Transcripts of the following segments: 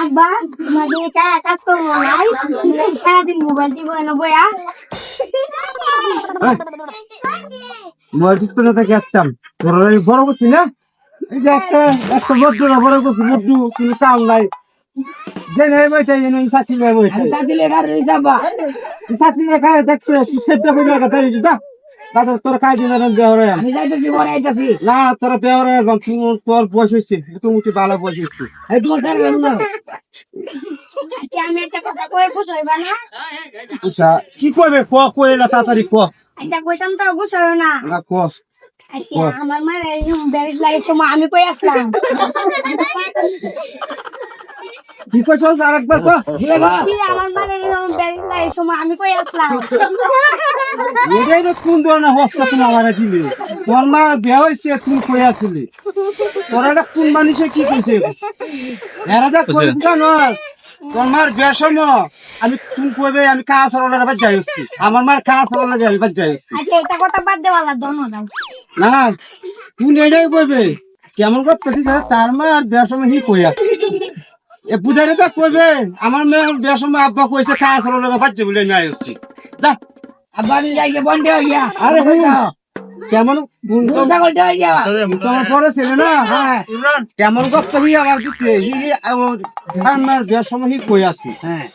আব্বা আমাদের কাজ করবো নাই সারাদিন মোবাইল টিপো না বইয়া মোবাইল টিপতে না থাকি আসতাম বড় করছি না এই যে একটা বড্ড না বড় করছি বড্ড কোনো কাম নাই যে নেই বইতে সাথী নেই বইতে সাথী লেখার হিসাবা সাথী লেখা দেখছো সেটা করে কথা যা দাদা তোর কাজ দিন দেওয়ারে আমি যাইতেছি পরে আইতাছি না তোর দেওয়ারে তোর বয়স হচ্ছে মুটি ভালো বয়স হচ্ছে এই তোমার টাকা গেল আমি একটা কথা কয়ে বুঝাইবা না আচ্ছা কি করবে কয়ে না তাড়াতাড়ি এটা কইতাম তো বুঝাইও না ক আচ্ছা আমার মায়ের ব্যারেজ লাগার সময় আমি কই আসলাম কি কইছ আরেকবার আমার মায়ের ব্যারেজ লাগার সময় আমি কই আসলাম এটাই তো কোন ধরনের হস্তা তুমি আমার দিলে তোর মা বিয়া হয়েছে তুমি কই আসলি তোর এটা কোন মানুষে কি কইছে এরা যা কই জানোস তোর মার বিয়ার সময় আমি তুমি কইবে আমি কাজ সরলে যাবার যাই হচ্ছি আমার মার কাজ সরলে যাবার যাই হচ্ছি আচ্ছা এটা কথা বাদ দেওয়া লাগতো না না তুই এটাই কইবে কেমন করতেছিস তার মা আর বিয়ার সময় হি কই আসছে এ বুঝারে তা কইবে আমার মেয়ে বিয়ার সময় আব্বা কইছে কাজ সরলে যাবার যাই বলে নাই হচ্ছি যা আব্বা আমি যাই গিয়ে বন্ধ হয়ে গিয়া আরে কেমন ছাগলটা হয়ে যাওয়া তোমার পরে ছিল না হ্যাঁ কেমন গপ্প হি আমার দিচ্ছে ঝানমার বিয়ার সময় হি কই আসছি হ্যাঁ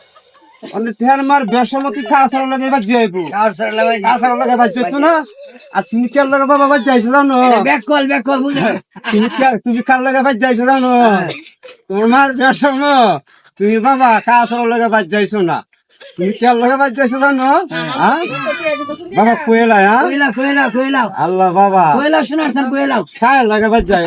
অনেক ঝানমার বিয়ার সময় কি কাজ সরলে যাবার যাইবো কার সর লাগাই কাজ সরলে যাবার যাইতো না আর তুমি কেন লাগা বাবা যাইছো জানো ব্যাক কল বুঝে তুমি কার লাগা যাইছো জানো তোমার বিয়ার সময় তুমি বাবা কাজ সরলে যাবার যাইছো না তুমি কেন লাগা যাইছো জানো হ্যাঁ বাবা কইলা হ্যাঁ কইলাও আল্লাহ বাবা শোনার স্যার কইলাও কার লাগা যাই